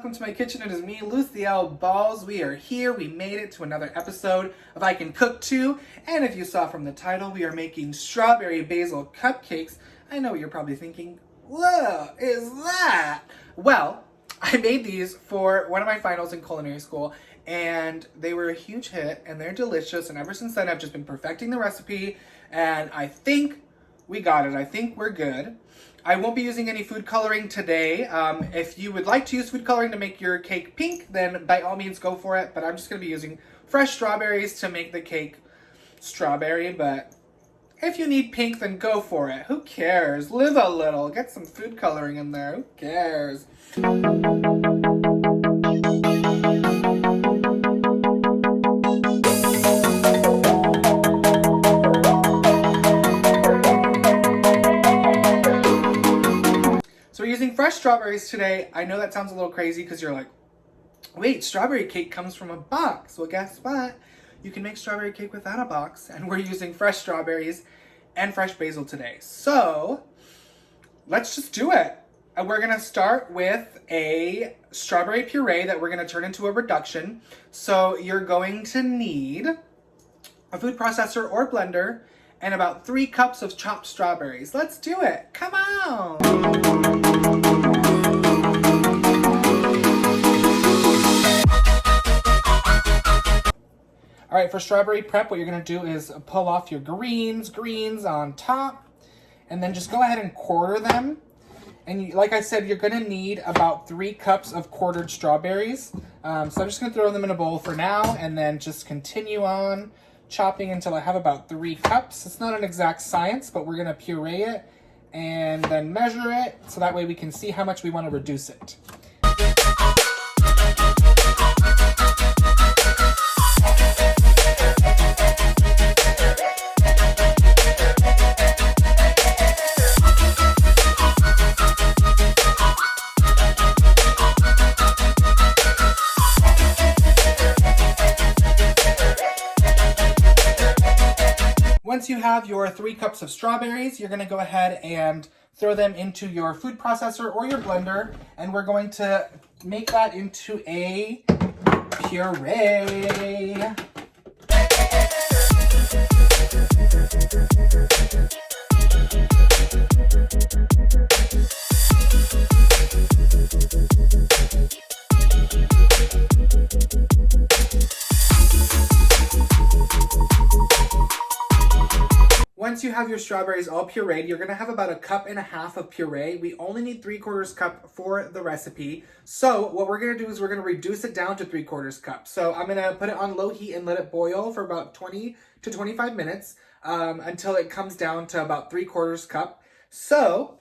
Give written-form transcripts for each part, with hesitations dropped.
welcome to my kitchen. It is me, Luciel Balls. We are here. We made it to another episode of I Can Cook Too. And if you saw from the title, we are making strawberry basil cupcakes. I know what you're probably thinking, what is that? Well, I made these for one of my finals in culinary school, and they were a huge hit, and they're delicious. And ever since then, I've just been perfecting the recipe, and I think we got it. I think we're good. I won't be using any food coloring today. If you would like to use food coloring to make your cake pink, then by all means go for it. But I'm just going to be using fresh strawberries to make the cake strawberry. But if you need pink, then go for it. Who cares? Live a little. Get some food coloring in there. Who cares? So we're using fresh strawberries today. I know that sounds a little crazy because you're like, wait, strawberry cake comes from a box. Well, guess what? You can make strawberry cake without a box, and we're using fresh strawberries and fresh basil today. So let's just do it. And we're gonna start with a strawberry puree that we're gonna turn into a reduction. So you're going to need a food processor or blender and about 3 cups of chopped strawberries. Let's do it. Come on. All right, for strawberry prep, what you're gonna do is pull off your greens on top, and then just go ahead and quarter them. And like I said, you're gonna need about 3 cups of quartered strawberries. So I'm just gonna throw them in a bowl for now, and then just continue on chopping until I have about 3 cups. It's not an exact science, but we're gonna puree it and then measure it, so that way we can see how much we wanna reduce it. Once you have your 3 cups of strawberries, you're going to go ahead and throw them into your food processor or your blender, and we're going to make that into a puree. Once you have your strawberries all pureed, you're going to have about 1.5 cups of puree. We only need 3/4 cup for the recipe. So what we're going to do is we're going to reduce it down to 3/4 cup. So I'm going to put it on low heat and let it boil for about 20 to 25 minutes until it comes down to about 3/4 cup. So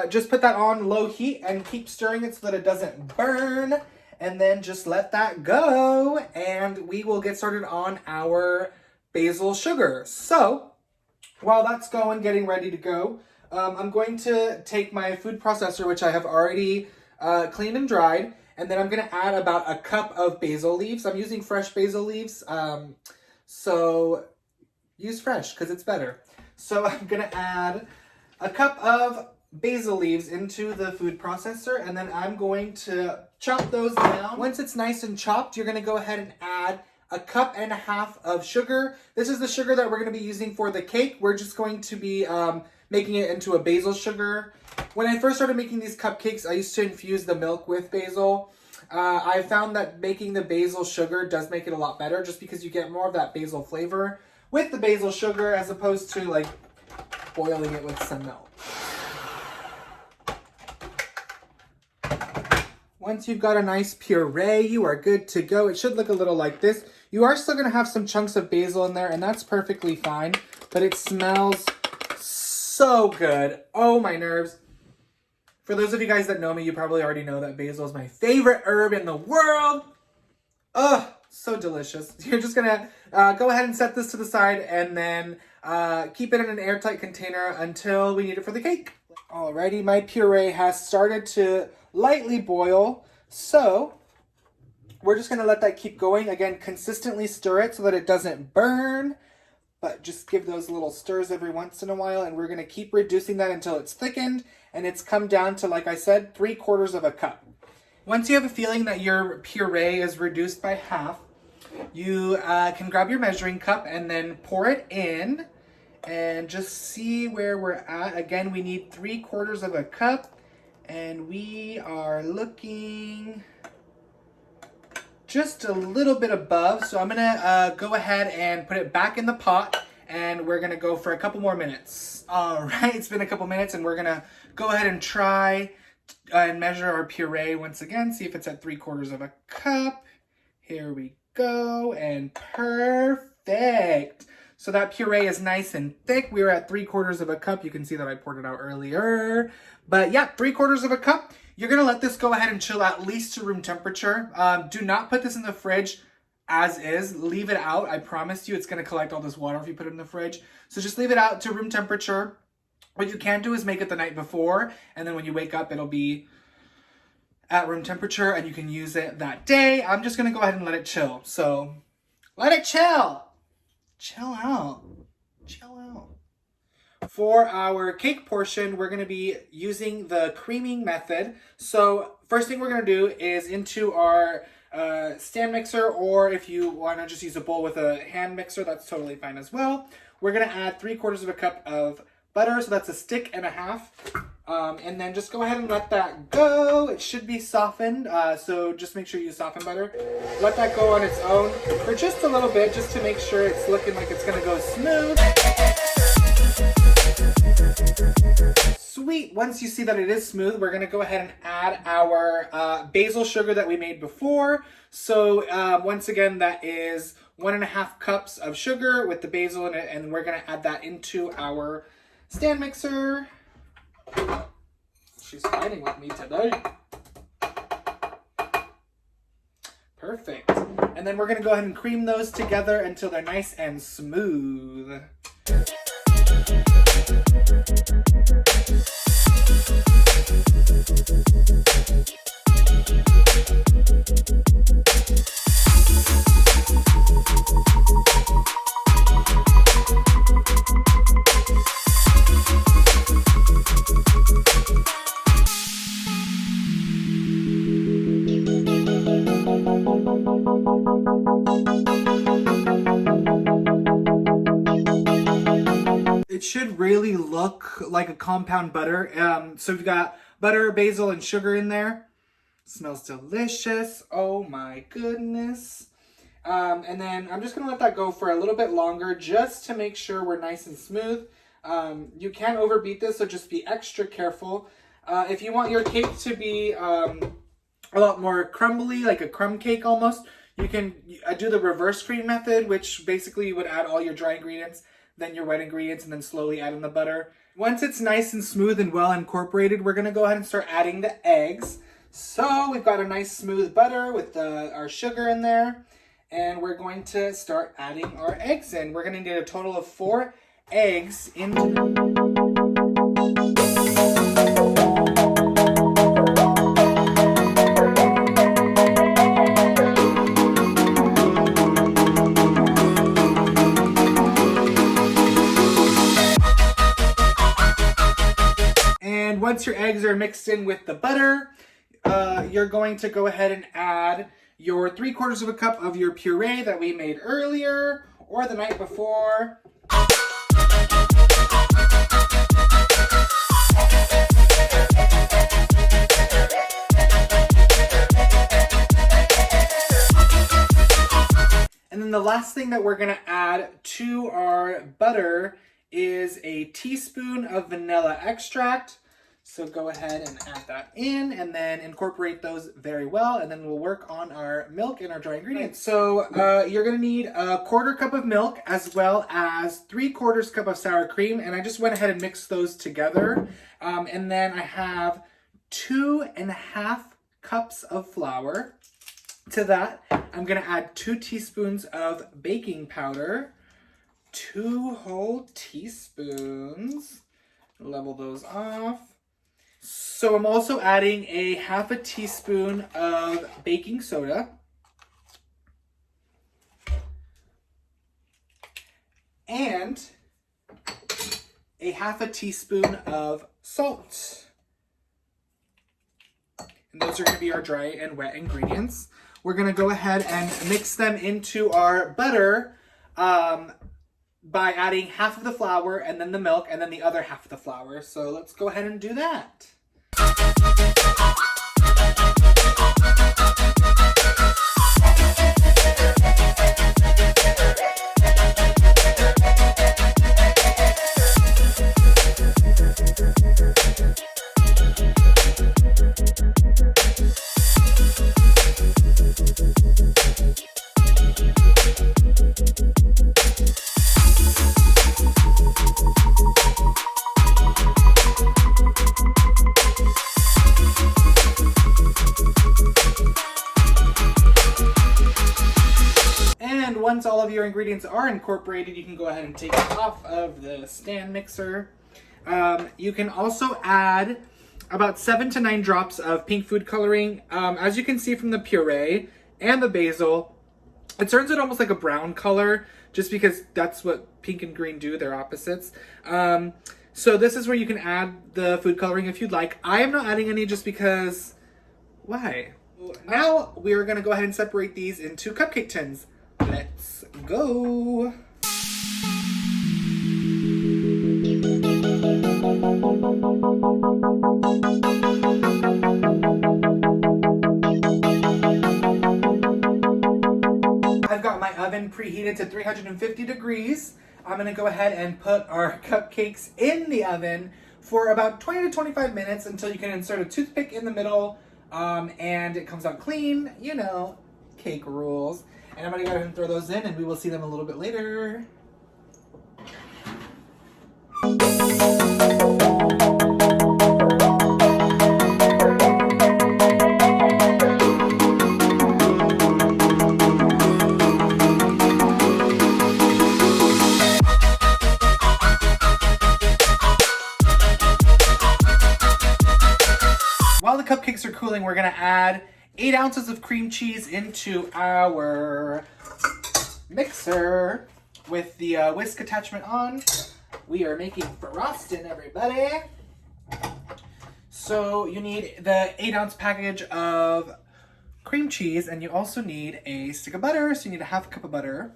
just put that on low heat and keep stirring it so that it doesn't burn. And then just let that go. And we will get started on our basil sugar. So while that's getting ready to go, I'm going to take my food processor, which I have already cleaned and dried, and then I'm going to add about 1 cup of basil leaves. I'm using fresh basil leaves, so use fresh because it's better. So I'm going to add 1 cup of basil leaves into the food processor, and then I'm going to chop those down. Once it's nice and chopped, you're going to go ahead and add 1.5 cups of sugar. This is the sugar that we're going to be using for the cake. We're just going to be making it into a basil sugar. When I first started making these cupcakes, I used to infuse the milk with basil. I found that making the basil sugar does make it a lot better, just because you get more of that basil flavor with the basil sugar as opposed to like boiling it with some milk. Once you've got a nice puree, you are good to go. It should look a little like this. You are still going to have some chunks of basil in there, and that's perfectly fine. But it smells so good. Oh, my nerves. For those of you guys that know me, you probably already know that basil is my favorite herb in the world. Oh, so delicious. You're just going to go ahead and set this to the side and then keep it in an airtight container until we need it for the cake. Alrighty, my puree has started to lightly boil, so we're just going to let that keep going. Again, consistently stir it so that it doesn't burn, but just give those little stirs every once in a while, and we're going to keep reducing that until it's thickened and it's come down to, like I said, 3/4 cup. Once you have a feeling that your puree is reduced by half, you can grab your measuring cup and then pour it in and just see where we're at. Again, we need 3/4 of a cup and we are looking just a little bit above. So I'm gonna go ahead and put it back in the pot and we're gonna go for a couple more minutes. All right, it's been a couple minutes and we're gonna go ahead and try and measure our puree once again, see if it's at 3/4 of a cup. Here we go, and perfect. So that puree is nice and thick. We were at 3/4 of a cup. You can see that I poured it out earlier. But yeah, 3/4 of a cup. You're gonna let this go ahead and chill at least to room temperature. Do not put this in the fridge as is. Leave it out. I promise you it's gonna collect all this water if you put it in the fridge. So just leave it out to room temperature. What you can do is make it the night before, and then when you wake up, it'll be at room temperature and you can use it that day. I'm just gonna go ahead and let it chill. So let it chill. Chill out. Chill out. For our cake portion, we're gonna be using the creaming method. So first thing we're gonna do is into our stand mixer, or if you wanna just use a bowl with a hand mixer, that's totally fine as well. We're gonna add 3/4 of a cup of butter, so that's a stick and a half. And then just go ahead and let that go. It should be softened, so just make sure you soften butter. Let that go on its own for just a little bit, just to make sure it's looking like it's gonna go smooth. Sweet. Once you see that it is smooth, we're gonna go ahead and add our basil sugar that we made before. So once again, that is 1.5 cups of sugar with the basil in it, and we're gonna add that into our stand mixer. She's fighting with me today. Perfect. And then we're gonna go ahead and cream those together until they're nice and smooth. It should really look like a compound butter. So we've got butter, basil, and sugar in there. Smells delicious. Oh my goodness. And then I'm just gonna let that go for a little bit longer just to make sure we're nice and smooth. You can overbeat this, so just be extra careful. If you want your cake to be a lot more crumbly, like a crumb cake almost, you can do the reverse cream method, which basically you would add all your dry ingredients, then your wet ingredients, and then slowly add in the butter. Once it's nice and smooth and well incorporated, we're gonna go ahead and start adding the eggs. So we've got a nice smooth butter with our sugar in there, and we're going to start adding our eggs in. We're gonna need a total of 4 eggs into once your eggs are mixed in with the butter, you're going to go ahead and add your 3/4 of a cup of your puree that we made earlier or the night before. And then the last thing that we're gonna add to our butter is a teaspoon of vanilla extract. So go ahead and add that in and then incorporate those very well, and then we'll work on our milk and our dry ingredients. So you're gonna need a 1/4 cup of milk as well as 3/4 cup of sour cream, and I just went ahead and mixed those together. And then I have 2.5 cups of flour. To that, I'm gonna add 2 teaspoons of baking powder, 2 whole teaspoons. Level those off. So I'm also adding a 1/2 teaspoon of baking soda. And a 1/2 teaspoon of salt. And those are going to be our dry and wet ingredients. We're going to go ahead and mix them into our butter by adding half of the flour and then the milk and then the other half of the flour. So let's go ahead and do that. And once all of your ingredients are incorporated, you can go ahead and take it off of the stand mixer. You can also add about 7 to 9 drops of pink food coloring. As you can see from the puree and the basil, it turns it almost like a brown color just because that's what pink and green do, they're opposites. So this is where you can add the food coloring if you'd like. I am not adding any just because, why? Now we're gonna go ahead and separate these into cupcake tins. Let's go. I've got my oven preheated to 350 degrees. I'm gonna go ahead and put our cupcakes in the oven for about 20 to 25 minutes until you can insert a toothpick in the middle and it comes out clean, you know, cake rules. And I'm gonna go ahead and throw those in and we will see them a little bit later. While the cupcakes are cooling, we're gonna add 8 ounces of cream cheese into our mixer with the whisk attachment on. We are making frosting, everybody. So you need the 8-ounce package of cream cheese, and you also need a stick of butter. So you need a half cup of butter.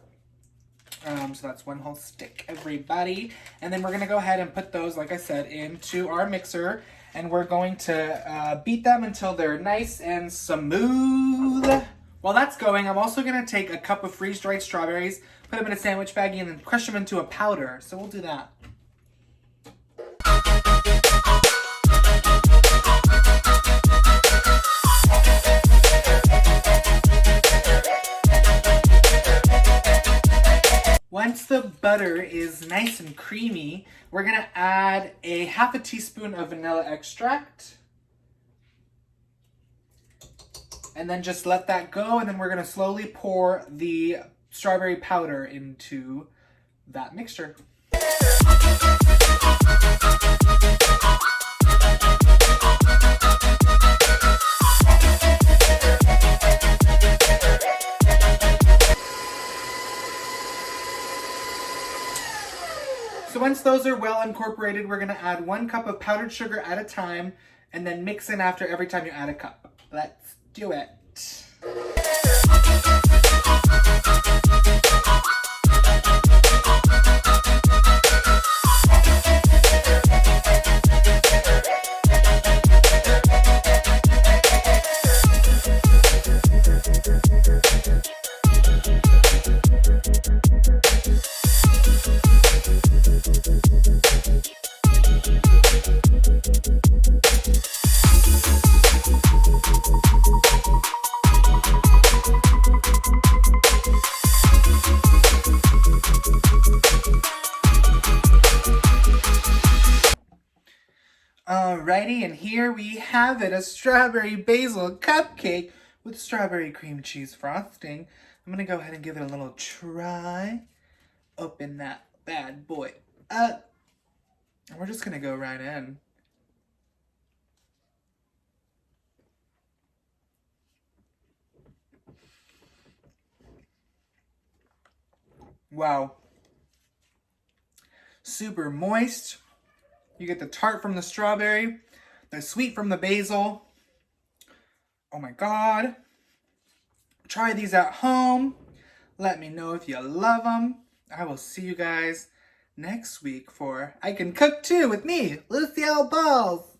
So that's 1 whole stick, everybody. And then we're gonna go ahead and put those, like I said, into our mixer. And we're going to beat them until they're nice and smooth. While that's going, I'm also going to take a cup of freeze-dried strawberries, put them in a sandwich baggie, and then crush them into a powder. So we'll do that. Once the butter is nice and creamy, we're gonna add a half a teaspoon of vanilla extract. And then just let that go, and then we're gonna slowly pour the strawberry powder into that mixture. So once those are well incorporated, we're gonna add 1 cup of powdered sugar at a time and then mix in after every time you add a cup. Let's do it. Alrighty, and here we have it, a strawberry basil cupcake with strawberry cream cheese frosting. I'm gonna go ahead and give it a little try. Open that bad boy up. And we're just gonna go right in. Wow. Super moist. You get the tart from the strawberry, the sweet from the basil. Oh my God. Try these at home. Let me know if you love them. I will see you guys next week for I Can Cook Too with me, Lucille Balls.